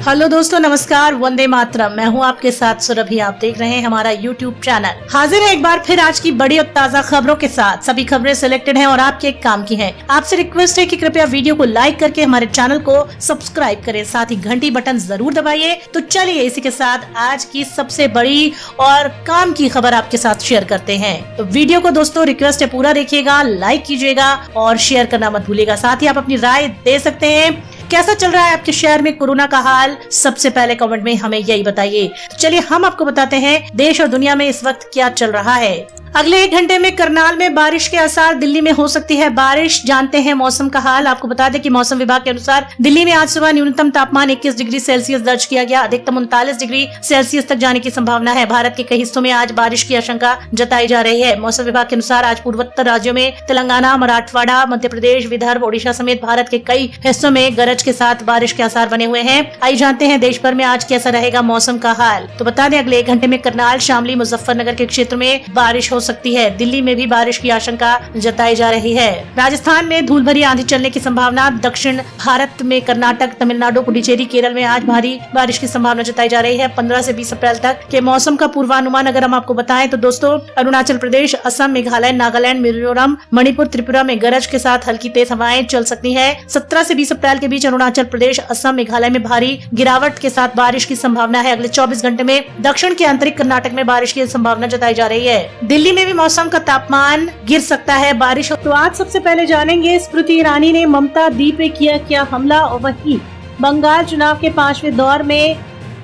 Hello दोस्तों, नमस्कार, वंदे मातरम। मैं हूं आपके साथ सुरभि। आप देख रहे हैं हमारा यूट्यूब चैनल। हाजिर है एक बार फिर आज की बड़ी और ताजा खबरों के साथ। सभी खबरें सिलेक्टेड हैं और आपके एक काम की हैं। आपसे रिक्वेस्ट है कि कृपया वीडियो को लाइक करके हमारे चैनल को सब्सक्राइब करें, साथ ही घंटी बटन जरूर दबाइए। तो चलिए इसी के साथ आज की सबसे बड़ी और काम की खबर आपके साथ शेयर करते हैं। तो वीडियो को दोस्तों रिक्वेस्ट है पूरा देखिएगा, लाइक कीजिएगा और शेयर करना मत भूलिएगा। साथ ही आप अपनी राय दे सकते हैं। कैसा चल रहा है आपके शहर में कोरोना का हाल? सबसे पहले कमेंट में हमें यही बताइए। तो चलिए हम आपको बताते हैं देश और दुनिया में इस वक्त क्या चल रहा है। अगले 1 घंटे में करनाल में बारिश के आसार। दिल्ली में हो सकती है बारिश। जानते हैं मौसम का हाल। आपको बता दें कि मौसम विभाग के अनुसार दिल्ली में आज सुबह न्यूनतम तापमान 21 डिग्री सेल्सियस दर्ज किया गया। अधिकतम 39 डिग्री सेल्सियस तक जाने की संभावना है। भारत के कई हिस्सों में आज बारिश की आशंका जताई जा रही है। मौसम विभाग के अनुसार आज पूर्वोत्तर राज्यों में तेलंगाना, मराठवाड़ा, मध्य प्रदेश, विदर्भ, ओडिशा समेत भारत के कई हिस्सों में गरज के साथ बारिश के आसार बने हुए हैं। आइए जानते हैं देश भर में आज कैसा रहेगा मौसम का हाल। तो बता दें अगले 1 घंटे में करनाल, शामली, मुजफ्फरनगर के क्षेत्र में बारिश हो सकती है। दिल्ली में भी बारिश की आशंका जताई जा रही है। राजस्थान में धूल भरी आंधी चलने की संभावना। दक्षिण भारत में कर्नाटक, तमिलनाडु, पुडुचेरी, केरल में आज भारी बारिश की संभावना जताई जा रही है। 15 से 20 अप्रैल तक के मौसम का पूर्वानुमान अगर हम आपको बताएं तो दोस्तों अरुणाचल प्रदेश, असम, मेघालय, नागालैंड, मिजोरम, मणिपुर, त्रिपुरा में गरज के साथ हल्की तेज हवाएं चल सकती है। 17 से 20 अप्रैल के बीच अरुणाचल प्रदेश, असम, मेघालय में भारी गिरावट के साथ बारिश की संभावना है। अगले 24 घंटे में दक्षिण के आंतरिक कर्नाटक में बारिश की संभावना जताई जा रही है। दिल्ली में भी मौसम का तापमान गिर सकता है। बारिश तो आज सबसे पहले जानेंगे स्मृति ईरानी ने ममता दी पे किया क्या हमला, और वही बंगाल चुनाव के 5वें दौर में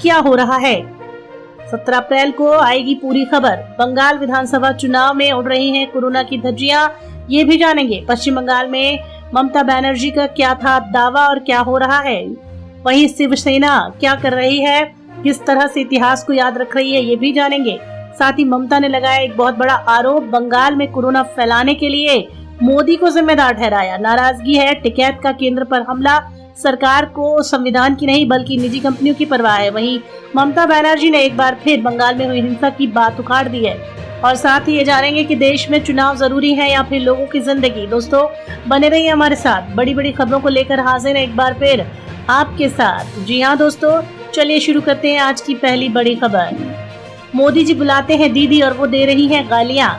क्या हो रहा है। 17 अप्रैल को आएगी पूरी खबर। बंगाल विधानसभा चुनाव में उड़ रही हैं कोरोना की धज्जियां, ये भी जानेंगे। पश्चिम बंगाल में ममता बनर्जी का क्या था दावा और क्या हो रहा है। वहीं शिवसेना क्या कर रही है, किस तरह से इतिहास को याद रख रही है, ये भी जानेंगे। साथ ही ममता ने लगाया एक बहुत बड़ा आरोप, बंगाल में कोरोना फैलाने के लिए मोदी को जिम्मेदार ठहराया। नाराजगी है, टिकैत का केंद्र पर हमला। सरकार को संविधान की नहीं बल्कि निजी कंपनियों की परवाह है। वहीं ममता बनर्जी ने एक बार फिर बंगाल में हुई हिंसा की बात उखाड़ दी है। और साथ ही ये जानेंगे कि देश में चुनाव जरूरी है या फिर लोगों की जिंदगी। दोस्तों बने रहिए हमारे साथ, बड़ी बड़ी खबरों को लेकर हाजिर है एक बार फिर आपके साथ। जी हाँ दोस्तों, चलिए शुरू करते हैं आज की पहली बड़ी खबर। मोदी जी बुलाते हैं दीदी और वो दे रही हैं गालियां।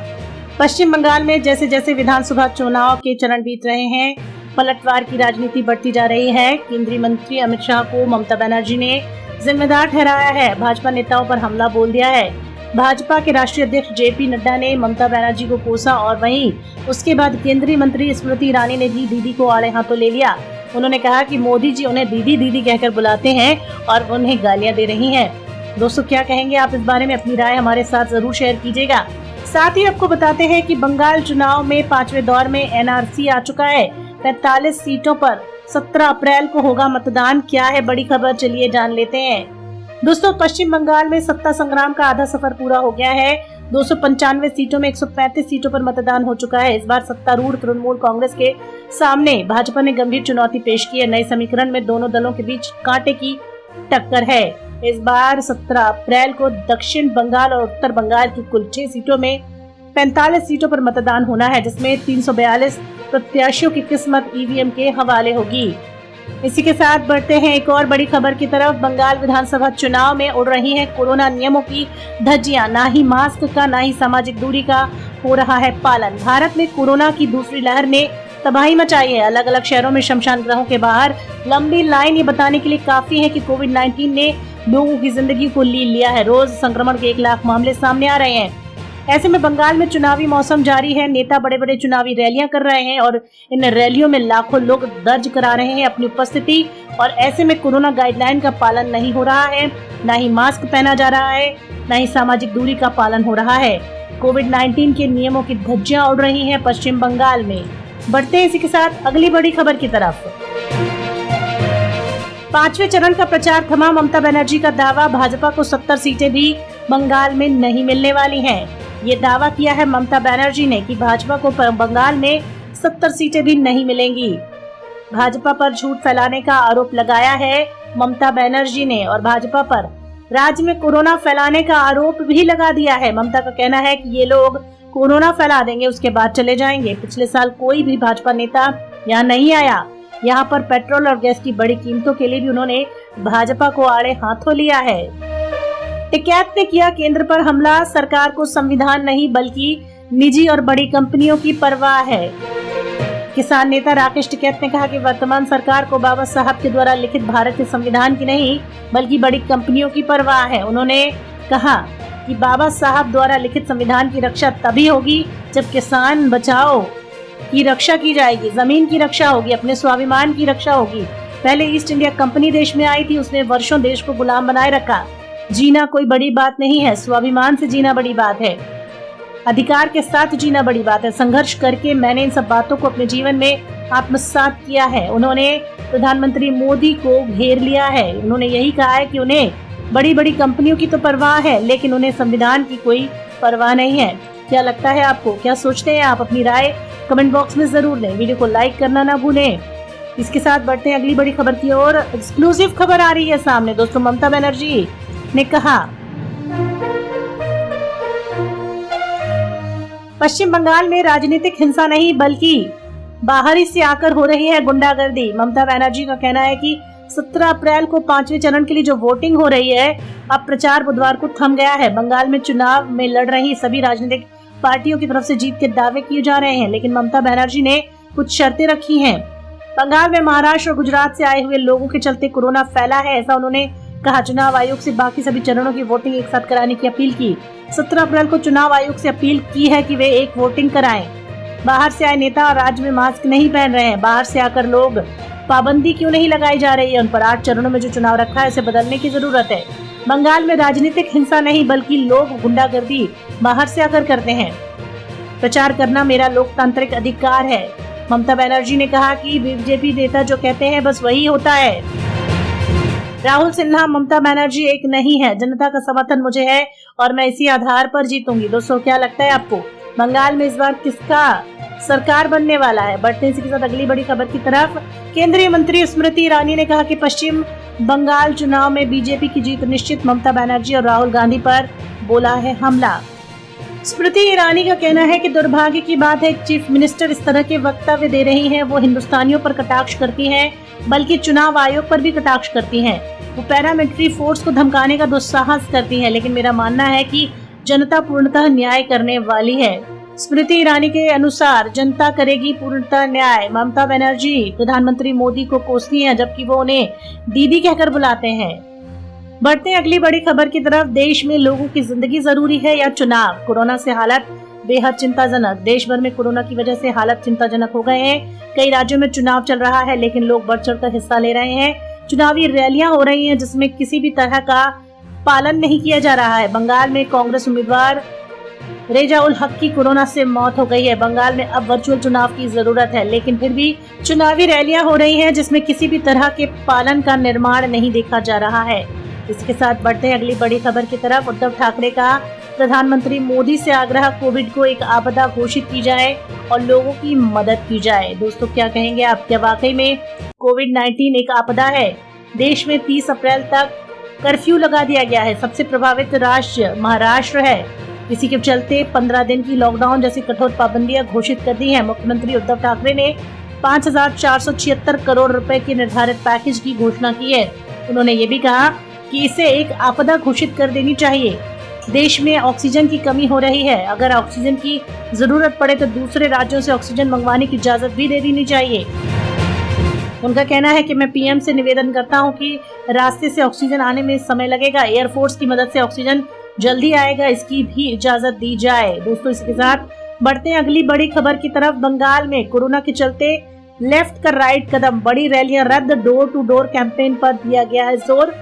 पश्चिम बंगाल में जैसे जैसे विधानसभा चुनाव के चरण बीत रहे हैं, पलटवार की राजनीति बढ़ती जा रही है। केंद्रीय मंत्री अमित शाह को ममता बनर्जी ने जिम्मेदार ठहराया है। भाजपा नेताओं पर हमला बोल दिया है। भाजपा के राष्ट्रीय अध्यक्ष जेपी नड्डा ने ममता बनर्जी को कोसा और वहीं उसके बाद केंद्रीय मंत्री स्मृति ईरानी ने भी दीदी को आड़े हाथों ले लिया। उन्होंने कहा कि मोदी जी उन्हें दीदी दीदी कहकर बुलाते हैं और उन्हें गालियां दे रही हैं। दोस्तों क्या कहेंगे आप इस बारे में? अपनी राय हमारे साथ जरूर शेयर कीजिएगा। साथ ही आपको बताते हैं कि बंगाल चुनाव में 5वें दौर में एनआरसी आ चुका है। 45 सीटों पर 17 अप्रैल को होगा मतदान। क्या है बड़ी खबर, चलिए जान लेते हैं। दोस्तों पश्चिम बंगाल में सत्ता संग्राम का आधा सफर पूरा हो गया है। 295 सीटों में 135 सीटों पर मतदान हो चुका है। इस बार सत्तारूढ़ तृणमूल कांग्रेस के सामने भाजपा ने गंभीर चुनौती पेश की है। नए समीकरण में दोनों दलों के बीच कांटे की टक्कर है। इस बार 17 अप्रैल को दक्षिण बंगाल और उत्तर बंगाल की कुल 6 सीटों में 45 सीटों पर मतदान होना है, जिसमें 342 प्रत्याशियों की किस्मत ईवीएम के हवाले होगी। इसी के साथ बढ़ते हैं एक और बड़ी खबर की तरफ। बंगाल विधानसभा चुनाव में उड़ रही हैं कोरोना नियमों की धज्जियां। ना ही मास्क का ना ही सामाजिक दूरी का हो रहा है पालन। भारत में कोरोना की दूसरी लहर ने तबाही मचाई है। अलग अलग शहरों में शमशान गृहों के बाहर लंबी लाइन ये बताने के लिए काफी है कि कोविड-19 ने लोगों की जिंदगी को लील लिया है। रोज संक्रमण के 1 लाख मामले सामने आ रहे हैं। ऐसे में बंगाल में चुनावी मौसम जारी है। नेता बड़े बड़े चुनावी रैलियां कर रहे हैं और इन रैलियों में लाखों लोग दर्ज करा रहे हैं अपनी उपस्थिति। और ऐसे में कोरोना गाइडलाइन का पालन नहीं हो रहा है, न ही मास्क पहना जा रहा है, न ही सामाजिक दूरी का पालन हो रहा है। कोविड-19 के नियमों की धज्जियां उड़ रही हैं पश्चिम बंगाल में। बढ़ते हैं इसी के साथ अगली बड़ी खबर की तरफ। 5वें चरण का प्रचार थमा। ममता बनर्जी का दावा, भाजपा को 70 सीटें भी बंगाल में नहीं मिलने वाली हैं। ये दावा किया है ममता बनर्जी ने कि भाजपा को बंगाल में 70 सीटें भी नहीं मिलेंगी। भाजपा पर झूठ फैलाने का आरोप लगाया है ममता बनर्जी ने और भाजपा पर राज्य में कोरोना फैलाने का आरोप भी लगा दिया है। ममता का कहना है कि ये लोग कोरोना फैला देंगे, उसके बाद चले जाएंगे। पिछले साल कोई भी भाजपा नेता यहाँ नहीं आया। यहाँ पर पेट्रोल और गैस की बड़ी कीमतों के लिए भी उन्होंने भाजपा को आड़े हाथों लिया है। टिकैत ने किया केंद्र पर हमला, सरकार को संविधान नहीं बल्कि निजी और बड़ी कंपनियों की परवाह है। किसान नेता राकेश टिकैत ने कहा कि वर्तमान सरकार को बाबा साहब के द्वारा लिखित भारत के संविधान की नहीं बल्कि बड़ी कंपनियों की परवाह है। उन्होंने कहा कि बाबा साहब द्वारा लिखित संविधान की रक्षा तभी होगी जब किसान बचाओ की रक्षा की जाएगी, जमीन की रक्षा होगी, अपने स्वाभिमान की रक्षा होगी। पहले ईस्ट इंडिया कंपनी देश में आई थी, उसने वर्षों देश को गुलाम बनाए रखा। जीना कोई बड़ी बात नहीं है, स्वाभिमान से जीना बड़ी बात है, अधिकार के साथ जीना बड़ी बात है। संघर्ष करके मैंने इन सब बातों को अपने जीवन में आत्मसात किया है। उन्होंने प्रधानमंत्री मोदी को घेर लिया है। उन्होंने यही कहा है कि उन्हें बड़ी बड़ी कंपनियों की तो परवाह है लेकिन उन्हें संविधान की कोई परवाह नहीं है। क्या लगता है आपको, क्या सोचते हैं आप? अपनी राय कमेंट बॉक्स में जरूर दें। वीडियो को लाइक करना ना भूलें। इसके साथ बढ़ते हैं अगली बड़ी खबर की ओर। एक्सक्लूसिव खबर आ रही है सामने दोस्तों। ममता बनर्जी ने कहा पश्चिम बंगाल में राजनीतिक हिंसा नहीं बल्कि बाहरी से आकर हो रही है गुंडागर्दी। ममता बनर्जी का कहना है कि 17 अप्रैल को 5वें चरण के लिए जो वोटिंग हो रही है, अब प्रचार बुधवार को थम गया है। बंगाल में चुनाव में लड़ रही सभी राजनीतिक पार्टियों की तरफ से जीत के दावे किए जा रहे हैं, लेकिन ममता बनर्जी ने कुछ शर्तें रखी हैं। बंगाल में महाराष्ट्र और गुजरात से आए हुए लोगों के चलते कोरोना फैला है, ऐसा उन्होंने कहा। चुनाव आयोग से बाकी सभी चरणों की वोटिंग एक साथ कराने की अपील की। 17 अप्रैल को चुनाव आयोग से अपील की है कि वे एक वोटिंग कराएं। बाहर से आए नेता और राज्य में मास्क नहीं पहन रहे हैं। बाहर से आकर लोग पाबंदी क्यों नहीं लगाई जा रही है? उन पर 8 चरणों में जो चुनाव रखा है इसे बदलने की जरूरत है। बंगाल में राजनीतिक हिंसा नहीं बल्कि लोग गुंडागर्दी बाहर से आकर करते हैं। प्रचार करना मेरा लोकतांत्रिक अधिकार है। ममता बनर्जी ने कहा कि बीजेपी नेता जो कहते हैं बस वही होता है। राहुल सिन्हा, ममता बनर्जी एक नहीं है, जनता का समर्थन मुझे है और मैं इसी आधार पर जीतूंगी। दोस्तों क्या लगता है आपको, बंगाल में इस बार किसका सरकार बनने वाला है? बढ़ते हैं इसी के साथ अगली बड़ी खबर की तरफ। केंद्रीय मंत्री स्मृति ईरानी ने कहा कि पश्चिम बंगाल चुनाव में बीजेपी की जीत निश्चित। ममता बनर्जी और राहुल गांधी पर बोला है हमला। स्मृति ईरानी का कहना है कि दुर्भाग्य की बात है चीफ मिनिस्टर इस तरह के वक्तव्य दे रही हैं। वो हिंदुस्तानियों पर कटाक्ष करती हैं बल्कि चुनाव आयोग पर भी कटाक्ष करती हैं। वो पैरामिलिट्री फोर्स को धमकाने का दुस्साहस करती हैं, लेकिन मेरा मानना है कि जनता पूर्णतः न्याय करने वाली है। स्मृति ईरानी के अनुसार जनता करेगी पूर्णतः न्याय। ममता बनर्जी प्रधानमंत्री मोदी को कोसती हैं जबकि वो उन्हें दीदी कहकर बुलाते हैं। बढ़ते हैं अगली बड़ी खबर की तरफ। देश में लोगों की जिंदगी जरूरी है या चुनाव? कोरोना से हालत बेहद चिंताजनक। देश भर में कोरोना की वजह से हालत चिंताजनक हो गए हैं। कई राज्यों में चुनाव चल रहा है लेकिन लोग बढ़ चढ़कर हिस्सा ले रहे हैं। चुनावी रैलियां हो रही हैं जिसमें किसी भी तरह का पालन नहीं किया जा रहा है। बंगाल में कांग्रेस उम्मीदवार रेजा उल हक की कोरोना से मौत हो गई है। बंगाल में अब वर्चुअल चुनाव की जरूरत है लेकिन फिर भी चुनावी रैलियां हो रही हैं जिसमें किसी भी तरह के पालन का निर्माण नहीं देखा जा रहा है। इसके साथ बढ़ते हैं अगली बड़ी खबर की तरफ। उद्धव ठाकरे का प्रधानमंत्री मोदी से आग्रह, कोविड को एक आपदा घोषित की जाए और लोगों की मदद की जाए। दोस्तों क्या कहेंगे आप, क्या वाकई में कोविड-19 एक आपदा है? देश में 30 अप्रैल तक कर्फ्यू लगा दिया गया है। सबसे प्रभावित राज्य महाराष्ट्र है। इसी के चलते 15 दिन की लॉकडाउन जैसी कठोर पाबंदियां घोषित कर दी है। मुख्यमंत्री उद्धव ठाकरे ने 5,476 करोड़ रुपए के निर्धारित पैकेज की घोषणा की है। उन्होंने ये भी कहा कि इसे एक आपदा घोषित कर देनी चाहिए। देश में ऑक्सीजन की कमी हो रही है। अगर ऑक्सीजन की जरूरत पड़े तो दूसरे राज्यों से ऑक्सीजन मंगवाने की इजाजत भी दे देनी चाहिए। उनका कहना है कि मैं पीएम से निवेदन करता हूं कि रास्ते से ऑक्सीजन आने में समय लगेगा, एयरफोर्स की मदद से ऑक्सीजन जल्दी आएगा, इसकी भी इजाजत दी जाए। दोस्तों इसके साथ बढ़ते हैं अगली बड़ी खबर की तरफ। बंगाल में कोरोना के चलते लेफ्ट का राइट कदम, बड़ी रैलियां रद्द, डोर टू डोर कैंपेन पर दिया गया है जोर।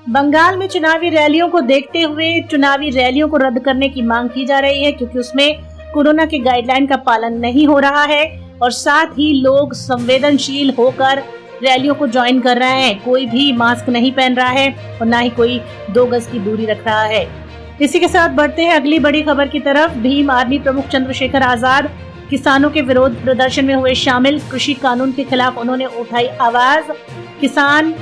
बंगाल में चुनावी रैलियों को देखते हुए चुनावी रैलियों को रद्द करने की मांग की जा रही है क्योंकि उसमें कोरोना के गाइडलाइन का पालन नहीं हो रहा है और साथ ही लोग संवेदनशील होकर रैलियों को ज्वाइन कर रहे हैं। कोई भी मास्क नहीं पहन रहा है और ना ही कोई 2 गज की दूरी रख रहा है। इसी के साथ बढ़ते हैं अगली बड़ी खबर की तरफ। भीम आर्मी प्रमुख चंद्रशेखर आजाद किसानों के विरोध प्रदर्शन में हुए शामिल। कृषि कानून के खिलाफ उन्होंने उठाई आवाज। किसान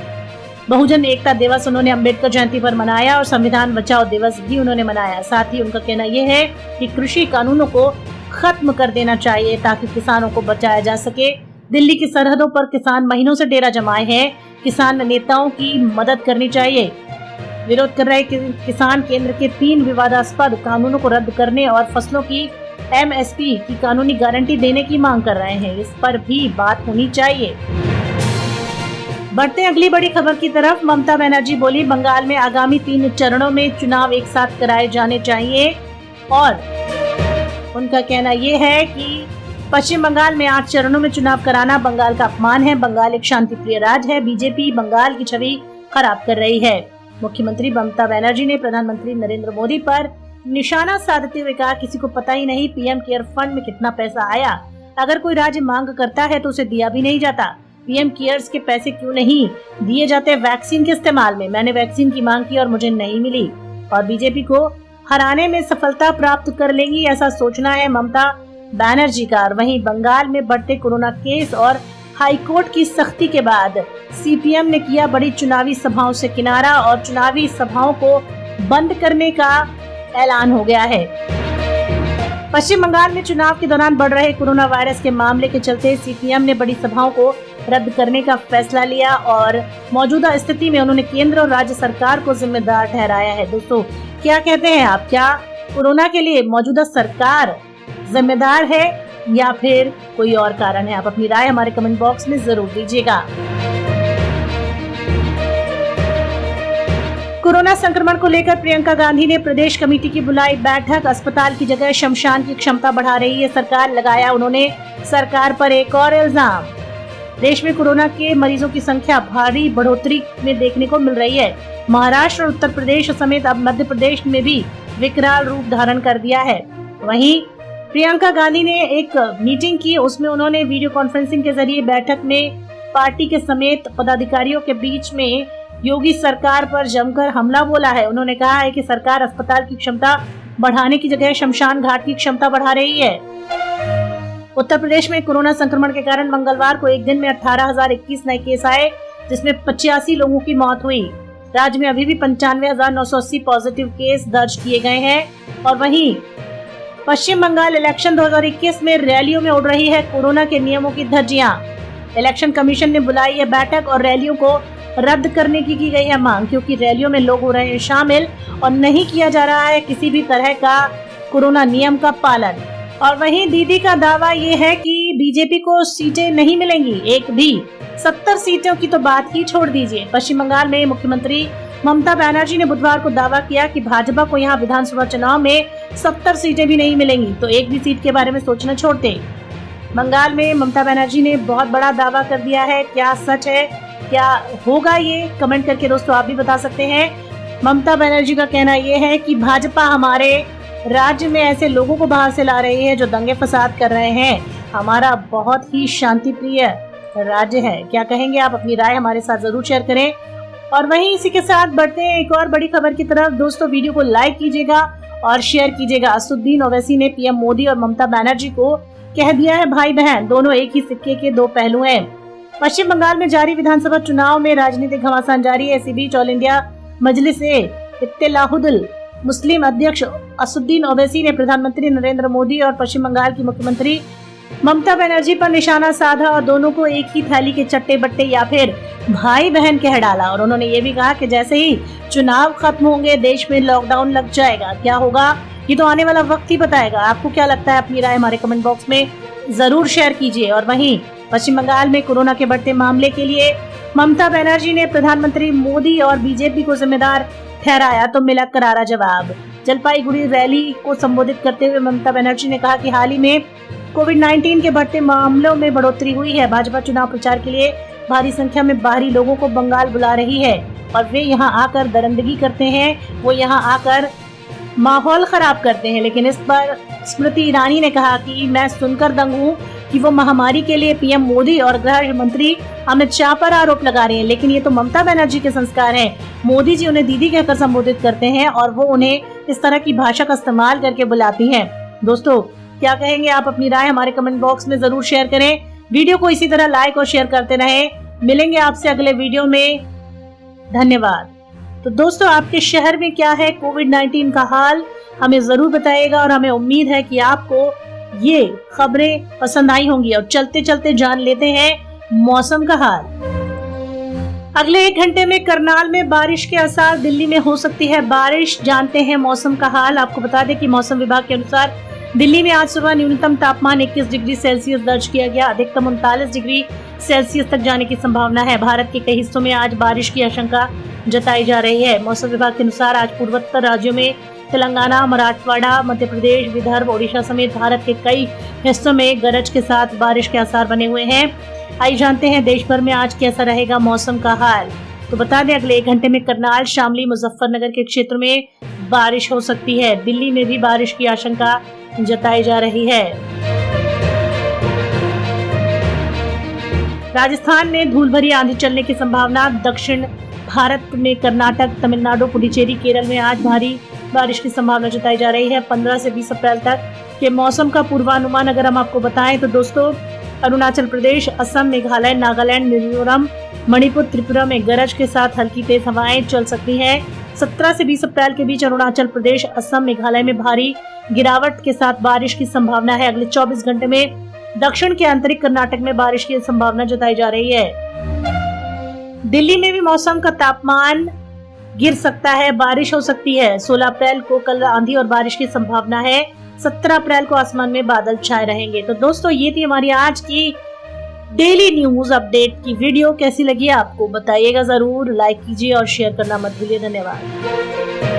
बहुजन एकता दिवस उन्होंने अम्बेडकर जयंती पर मनाया और संविधान बचाओ दिवस भी उन्होंने मनाया। साथ ही उनका कहना यह है कि कृषि कानूनों को खत्म कर देना चाहिए ताकि किसानों को बचाया जा सके। दिल्ली की सरहदों पर किसान महीनों से डेरा जमाए हैं। किसान नेताओं की मदद करनी चाहिए। विरोध कर रहे किसान केंद्र के 3 विवादास्पद कानूनों को रद्द करने और फसलों की MSP की कानूनी गारंटी देने की मांग कर रहे हैं। इस पर भी बात होनी चाहिए। बढ़ते अगली बड़ी खबर की तरफ। ममता बनर्जी बोली, बंगाल में आगामी 3 चरणों में चुनाव एक साथ कराए जाने चाहिए और उनका कहना यह है कि पश्चिम बंगाल में 8 चरणों में चुनाव कराना बंगाल का अपमान है। बंगाल एक शांतिप्रिय राज्य है। बीजेपी बंगाल की छवि खराब कर रही है। मुख्यमंत्री ममता बनर्जी ने प्रधानमंत्री नरेंद्र मोदी पर निशाना साधते हुए कहा, किसी को पता ही नहीं PM केयर फंड में कितना पैसा आया। अगर कोई राज्य मांग करता है तो उसे दिया भी नहीं जाता। PM केयर्स के पैसे क्यों नहीं दिए जाते वैक्सीन के इस्तेमाल में? मैंने वैक्सीन की मांग की और मुझे नहीं मिली और बीजेपी को हराने में सफलता प्राप्त कर लेंगी, ऐसा सोचना है ममता बनर्जी का। वहीं बंगाल में बढ़ते कोरोना केस और हाईकोर्ट की सख्ती के बाद CPM ने किया बड़ी चुनावी सभाओं से किनारा और चुनावी सभाओं को बंद करने का ऐलान हो गया है। पश्चिम बंगाल में चुनाव के दौरान बढ़ रहे कोरोना वायरस के मामले के चलते CPM ने बड़ी सभाओं को रद्द करने का फैसला लिया और मौजूदा स्थिति में उन्होंने केंद्र और राज्य सरकार को जिम्मेदार ठहराया है। दोस्तों, क्या कहते हैं आप? क्या कोरोना के लिए मौजूदा सरकार जिम्मेदार है या फिर कोई और कारण है? आप अपनी राय हमारे कमेंट बॉक्स में जरूर दीजिएगा। कोरोना संक्रमण को लेकर प्रियंका गांधी ने प्रदेश कमेटी की बुलाई बैठक। अस्पताल की जगह शमशान की क्षमता बढ़ा रही है सरकार, लगाया उन्होंने सरकार पर एक और इल्जाम। देश में कोरोना के मरीजों की संख्या भारी बढ़ोतरी में देखने को मिल रही है। महाराष्ट्र और उत्तर प्रदेश समेत अब मध्य प्रदेश में भी विकराल रूप धारण कर दिया है। वहीं प्रियंका गांधी ने एक मीटिंग की, उसमें उन्होंने वीडियो कॉन्फ्रेंसिंग के जरिए बैठक में पार्टी के समेत पदाधिकारियों के बीच में योगी सरकार पर जमकर हमला बोला है। उन्होंने कहा है कि सरकार अस्पताल की क्षमता बढ़ाने की जगह शमशान घाट की क्षमता बढ़ा रही है। उत्तर प्रदेश में कोरोना संक्रमण के कारण मंगलवार को एक दिन में 18,021 नए केस आए, जिसमें 85 लोगों की मौत हुई। राज्य में अभी भी 95,980 पॉजिटिव केस दर्ज किए गए हैं। और वहीं पश्चिम बंगाल इलेक्शन 2021 में रैलियों में उड़ रही है कोरोना के नियमों की धज्जियां। इलेक्शन कमीशन ने बुलाई है बैठक और रैलियों को रद्द करने की गई है मांग, क्योंकि रैलियों में लोग हो रहे हैं शामिल और नहीं किया जा रहा है किसी भी तरह का कोरोना नियम का पालन। और वहीं दीदी का दावा ये है कि बीजेपी को सीटें नहीं मिलेंगी, एक भी। 70 सीटों की तो बात ही छोड़ दीजिए। पश्चिम बंगाल में मुख्यमंत्री ममता बनर्जी ने बुधवार को दावा किया कि भाजपा को यहां विधानसभा चुनाव में 70 सीटें भी नहीं मिलेंगी, तो एक भी सीट के बारे में सोचना छोड़ते। बंगाल में ममता बनर्जी ने बहुत बड़ा दावा कर दिया है। क्या सच है, क्या होगा, ये कमेंट करके दोस्तों आप भी बता सकते हैं। ममता बनर्जी का कहना यह है कि भाजपा हमारे राज्य में ऐसे लोगों को बाहर से ला रही है जो दंगे फसाद कर रहे हैं। हमारा बहुत ही शांतिप्रिय राज्य है। क्या कहेंगे आप? अपनी राय हमारे साथ जरूर शेयर करें। और वहीं इसी के साथ बढ़ते हैं एक और बड़ी खबर की तरफ। दोस्तों, वीडियो को लाइक कीजिएगा और शेयर कीजिएगा। असदुद्दीन ओवैसी ने PM मोदी और ममता बनर्जी को कह दिया है भाई बहन, दोनों एक ही सिक्के के दो पहलू हैं। पश्चिम बंगाल में जारी विधानसभा चुनाव में राजनीतिक घमासान जारी है। इसी बीच ऑल इंडिया मजलिस-ए-इत्तेहादुल मुस्लिम अध्यक्ष असदुद्दीन ओवैसी ने प्रधानमंत्री नरेंद्र मोदी और पश्चिम बंगाल की मुख्यमंत्री ममता बनर्जी पर निशाना साधा और दोनों को एक ही थाली के चट्टे बट्टे या फिर भाई बहन कह डाला। और उन्होंने ये भी कहा कि जैसे ही चुनाव खत्म होंगे देश में लॉकडाउन लग जाएगा। क्या होगा ये तो आने वाला वक्त ही बताएगा। आपको क्या लगता है? अपनी राय हमारे कमेंट बॉक्स में जरूर शेयर कीजिए। और वहीं पश्चिम बंगाल में कोरोना के बढ़ते मामले के लिए ममता बनर्जी ने प्रधानमंत्री मोदी और बीजेपी को जिम्मेदार ठहराया, तो मिला करारा जवाब। जलपाईगुड़ी रैली को संबोधित करते हुए ममता बनर्जी ने कहा कि हाल ही में कोविड-19 के बढ़ते मामलों में बढ़ोतरी हुई है। भाजपा चुनाव प्रचार के लिए भारी संख्या में बाहरी लोगों को बंगाल बुला रही है और वे यहां आकर दरिंदगी करते हैं, वो यहां आकर माहौल खराब करते हैं। लेकिन इस पर स्मृति ईरानी ने कहा कि मैं सुनकर दंग हूँ कि वो महामारी के लिए PM मोदी और गृह मंत्री अमित शाह पर आरोप लगा रहे हैं, लेकिन ये तो ममता बनर्जी के संस्कार हैं। मोदी जी उन्हें दीदी कहकर संबोधित करते हैं और वो उन्हें इस तरह की भाषा का इस्तेमाल करके बुलाती हैं। दोस्तों, क्या कहेंगे आप? अपनी राय हमारे कमेंट बॉक्स में जरूर शेयर करें। वीडियो को इसी तरह लाइक और शेयर करते रहें। मिलेंगे आपसे अगले वीडियो में। धन्यवाद। तो दोस्तों, आपके शहर में क्या है कोविड-19 का हाल, हमें जरूर बताइएगा और हमें उम्मीद है कि आपको ये खबरें पसंद आई होंगी और चलते चलते जान लेते हैं मौसम का हाल। अगले 1 घंटे में करनाल में बारिश के आसार, दिल्ली में हो सकती है बारिश। जानते हैं मौसम का हाल। आपको बता दें कि मौसम विभाग के अनुसार दिल्ली में आज सुबह न्यूनतम तापमान 21 डिग्री सेल्सियस दर्ज किया गया। अधिकतम 39 डिग्री सेल्सियस तक जाने की संभावना है। भारत के कई हिस्सों में आज बारिश की आशंका जताई जा रही है। मौसम विभाग के अनुसार आज पूर्वोत्तर राज्यों में तेलंगाना, मराठवाड़ा, मध्य प्रदेश, विदर्भ, ओडिशा समेत भारत के कई हिस्सों में गरज के साथ बारिश के आसार बने हुए हैं। आइए जानते हैं देश भर में आज कैसा रहेगा मौसम का हाल। तो बता दें अगले 1 घंटे में करनाल, शामली, मुजफ्फरनगर के क्षेत्र में बारिश हो सकती है। दिल्ली में भी बारिश की आशंका जताई जा रही है। राजस्थान में धूल भरी आंधी चलने की संभावना। दक्षिण भारत में कर्नाटक, तमिलनाडु, पुडुचेरी, केरल में आज भारी बारिश की संभावना जताई जा रही है। 15 से 20 अप्रैल तक के मौसम का पूर्वानुमान अगर हम आपको बताएं तो दोस्तों, अरुणाचल प्रदेश, असम, मेघालय, नागालैंड, मिजोरम, मणिपुर, त्रिपुरा में गरज के साथ हल्की तेज हवाएं चल सकती हैं। 17 से 20 अप्रैल के बीच अरुणाचल प्रदेश, असम, मेघालय में भारी गिरावट के साथ बारिश की संभावना है। अगले 24 घंटे में दक्षिण के आंतरिक कर्नाटक में बारिश की संभावना जताई जा रही है। दिल्ली में भी मौसम का तापमान गिर सकता है, बारिश हो सकती है। 16 अप्रैल को कल आंधी और बारिश की संभावना है। 17 अप्रैल को आसमान में बादल छाए रहेंगे। तो दोस्तों, ये थी हमारी आज की डेली न्यूज अपडेट की वीडियो। कैसी लगी आपको बताइएगा जरूर। लाइक कीजिए और शेयर करना मत भूलिए। धन्यवाद।